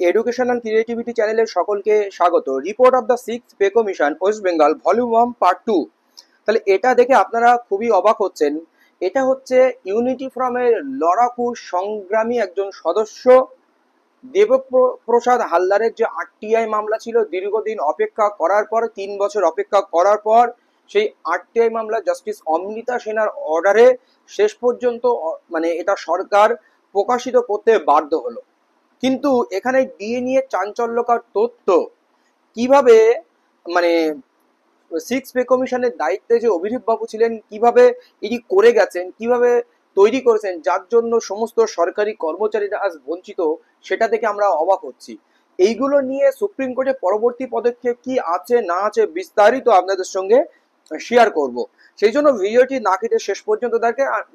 Education and creativity চ্যানেলের সকলকে স্বাগত। Report of the six pay commission West Bengal volume 1 part 2। তাহলে এটা দেখে আপনারা খুবই অবাক হচ্ছেন। এটা হচ্ছে ইউনিটি ফ্রমের লড়াকু সংগ্রামী একজন সদস্য দেবপ্রসাদ হালদারের যে আরটিআই মামলা ছিল, দীর্ঘদিন অপেক্ষা করার পর 3 বছর অপেক্ষা করার পর সেই আরটিআই মামলা জাস্টিস অমৃতা সেনার অর্ডারে শেষ পর্যন্ত মানে এটা সরকার প্রকাশিত করতে বাধ্য হলো। কিন্তু এখানে ডিএ নিয়ে চাঞ্চল্যকর তথ্য কিভাবে মানে সিক্স পে কমিশনের দায়িত্বে যে অভিজিৎ বাবু ছিলেন কিভাবে এটি করে গেছেন, কিভাবে তৈরি করেছেন, যার জন্য সমস্ত সরকারি কর্মচারীরা আজ বঞ্চিত, সেটা থেকে আমরা অবাক হচ্ছি। এইগুলো নিয়ে সুপ্রিম কোর্টে পরবর্তী পদক্ষেপ কি আছে না আছে বিস্তারিত আপনাদের সঙ্গে শেয়ার করব। সেই জন্য ভিডিওটি না কেটে শেষ পর্যন্ত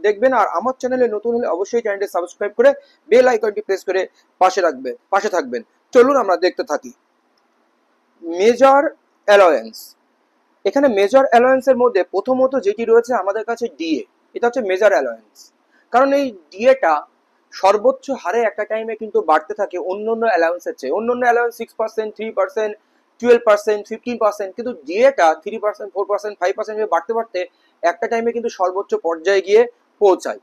দেখবেন। আর আমার চ্যানেলে নতুন হলে অবশ্যই চ্যানেলটি সাবস্ক্রাইব করে বেল আইকনটি প্রেস করে পাশে থাকবেন। চলুন আমরা দেখতে থাকি। Major alliance. এখানে মেজর অ্যালায়েন্সের মধ্যে প্রথমত যেটি রয়েছে আমাদের কাছে ডিএ, এটা হচ্ছে মেজর অ্যালায়েন্স। কারণ এই ডিএটা সর্বোচ্চ হারে একটা টাইমে কিন্তু বাড়তে থাকে অন্য অন্য অ্যালায়েন্সের চেয়ে। অন্য অন্য অ্যালায়েন্স 6%, 3%, 12%, 15%, কিন্তু ডিএটা 3%, 4%, 5% বাড়তে বাড়তে একটা টাইমে কিন্তু সর্বোচ্চ পর্যায়ে গিয়ে পৌঁছায়।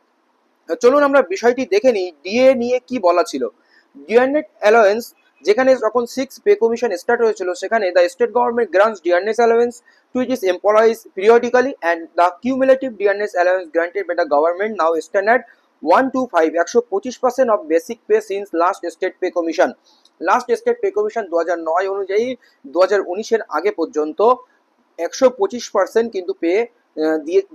চলুন আমরা বিষয়টি দেখে নিই ডিএ নিয়ে কি বলা ছিল। ডিয়ারনেস অ্যালায়েন্স, যেখানে যখন সিক্স পে কমিশন স্টার্ট হয়েছিল সেখানে the state government grants dearness allowance to its employees periodically and the cumulative dearness allowance granted by the government now stand at 125 125% of basic pay since last state pay commission. Last state pay commission 2009 অনুযায়ী 2019-এর আগে পর্যন্ত 125% কিন্তু pay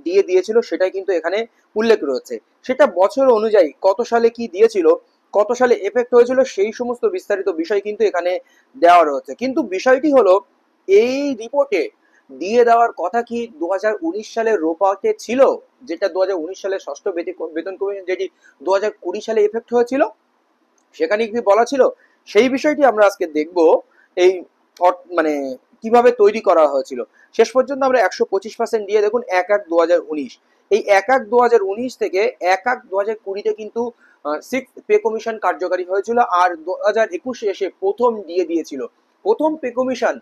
দিয়ে দিয়েছিল, সেটাই কিন্তু এখানে উল্লেখ রয়েছে। সেটা বছর অনুযায়ী কত সালে কি দিয়েছিল, কত সালে এফেক্ট হয়েছিল, সেই সমস্ত বিস্তারিত বিষয় কিন্তু এখানে দেওয়া রয়েছে। কিন্তু বিষয়টি হলো এই রিপোর্টে দিয়ে দেওয়ার কথা কি 2019 সালের রোপাতে ছিল, যেটা 2019 সালের ষষ্ঠ বেতন কমিশন যেটি 2020 সালে এফেক্ট হয়েছিল, সেখানে কি বলা ছিল, সেই বিষয়টি আমরা আজকে দেখব। এই মানে কিভাবে তৈরি করা হয়েছিল। শেষ পর্যন্ত আমরা 125% দিয়ে দেখুন 1/1/2019, এই 1/1/2019 থেকে 1/1/2020-তে কিন্তু সিক্স পে কমিশন কার্যকারী হয়েছিল। আর 2021-এ এসে প্রথম ডিএ দিয়েছিল। প্রথম পে কমিশন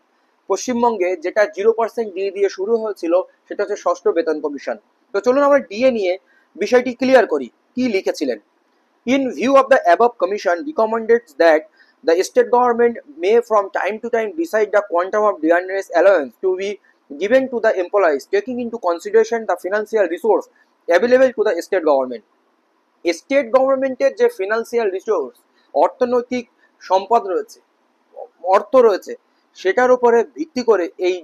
পশ্চিমবঙ্গে যেটা 0% ডিএ দিয়ে শুরু হয়েছিল, সেটা হচ্ছে ষষ্ঠ বেতন কমিশন। তো চলুন আমরা ডিএ নিয়ে বিষয়টি ক্লিয়ার করি কি লিখেছিলেন। In view of the above, Commission recommended that the state government may from time to time decide the quantum of dearness allowance to be given to the employees, taking into consideration the financial resource available to the state government. State গভর্নমেন্টের যে financial resource, অর্থনৈতিক সম্পদ রয়েছে, অর্থ রয়েছে, সেটার উপরে ভিত্তি করে এই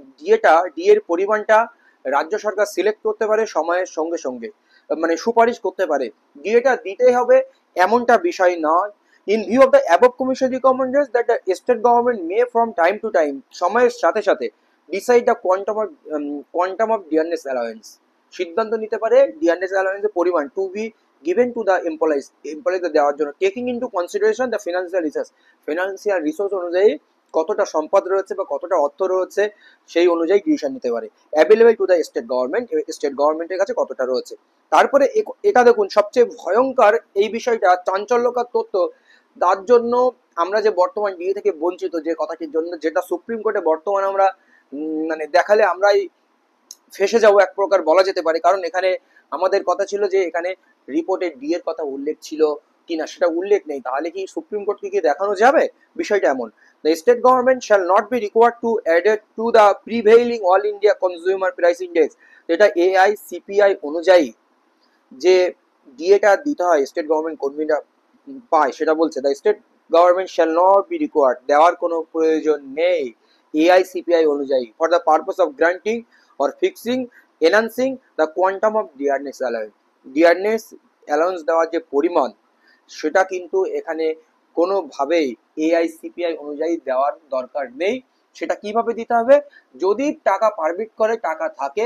ডিএর পরিমাণটা রাজ্য সরকার সিলেক্ট করতে পারে সময়ের সঙ্গে সঙ্গে, মানে সুপারিশ করতে পারে ডিএটা দিতেই হবে এমনটা বিষয় নয়। In view of the above commission recommended that the state government may from time to time, সময়ের সাথে সাথে, decide the quantum of dearness allowance, সিদ্ধান্ত নিতে পারে ডিয়ারনেস অ্যালাউয়েন্সের পরিমাণ to be given to the এমপ্লয়িজদের দেওয়ার জন্য, taking into consideration the financial resource অনুযায়ী কতটা সম্পদ রয়েছে বা কতটা অর্থ রয়েছে, সেই অনুযায়ী ডিসিশন নিতে পারে। Available to the state government, state গভর্নমেন্টের কাছে কতটা রয়েছে। তারপরে এটা দেখুন সবচেয়ে ভয়ঙ্কর এই বিষয়টা, চাঞ্চল্যকর তথ্য, তার জন্য আমরা যে বর্তমান ডিএ থেকে বঞ্চিত, যে কথাটির জন্য, যেটা সুপ্রিম কোর্টে বর্তমানে আমরা মানে দেখালে আমরাই ফেসে যাবো এক প্রকার বলা যেতে পারে। কারণ এখানে আমাদের কথা ছিল যে এখানে রিপোর্টে ডি এর কথা উল্লেখ ছিল কিনা, সেটা উল্লেখ নেই। তাহলে কি সুপ্রিম কোর্টকে কি দেখানো যাবে? বিষয়টা এমন, the state government shall not be required to added to the prevailing all India consumer price index, যেটা এআইসিপিআই অনুযায়ী যে ডিএটা দিতে হয় স্টেট গভর্নমেন্ট কর্মীরা পায়, সেটা বলছে the state government shall not be required, দেওয়ার কোনো প্রয়োজন নেই এআইসিপিআই অনুযায়ী, for the purpose of granting or fixing, enhancing the quantum of dearness allowance. Dearness allowance দেওয়ার যে পরিমাণ, সেটা কিন্তু এখানে কোনোভাবেই এআইসিপিআই অনুযায়ী দেওয়ার দরকার নেই। সেটা কিভাবে দিতে হবে, যদি টাকা পারমিট করে, টাকা থাকে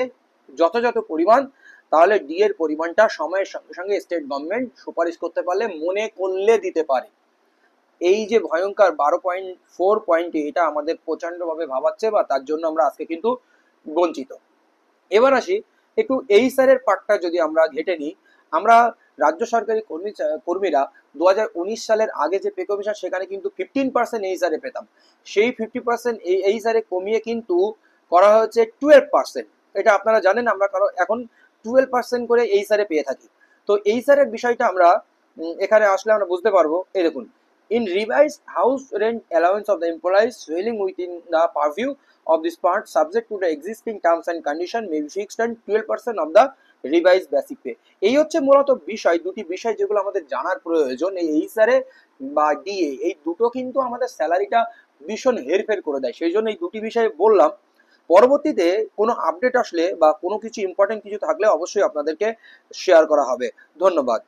যথাযথ পরিমাণ, তাহলে ডি এর পরিমাণটা সময়ের সঙ্গে সঙ্গে স্টেট গভর্নমেন্ট সুপারিশ করতে পারলে, মনে করলে দিতে পারে। এই যে ভয়ঙ্কর 12.4 পয়েন্টে, এটা আমাদের প্রচন্ডভাবে ভাবাচ্ছে, বা তার জন্য আমরা আজকে কিন্তু বঞ্চিত। এবার আসি একটু এই স্যারের পার্টটা যদি আমরা ঘেটে নিই। আমরা রাজ্য সরকারি কর্মীরা 2019 সালের আগে যে পে কমিশন সেখানে কিন্তু 15% এইচআরে পেতাম, সেই 50% এই এইচআরে কমিয়ে কিন্তু করা হয়েছে 12%। এটা আপনারা জানেন, আমরা কারো এখন 12% করে এইচআরে পেয়ে থাকি। তো এইচআরের বিষয়টা আমরা এখানে আসলে আমরা বুঝতে পারবো। এই দেখুন, in revised house rent allowance of the employees dwelling within the purview of this part subject to the existing terms and condition may be fixed and 12% of the revised basic pay। এই হচ্ছে মূলত বিষয়, দুটি বিষয় যেগুলো আমাদের জানার প্রয়োজন। এই এইচআরএ বা ডিএ এই দুটো কিন্তু আমাদের স্যালারিটা ভীষণ হেরফের করে দেয়, সেই জন্য এই দুটি বিষয়ে বললাম। পরবর্তীতে কোনো আপডেট আসলে বা কোনো কিছু ইম্পর্টেন্ট কিছু থাকলে অবশ্যই আপনাদেরকে শেয়ার করা হবে। ধন্যবাদ।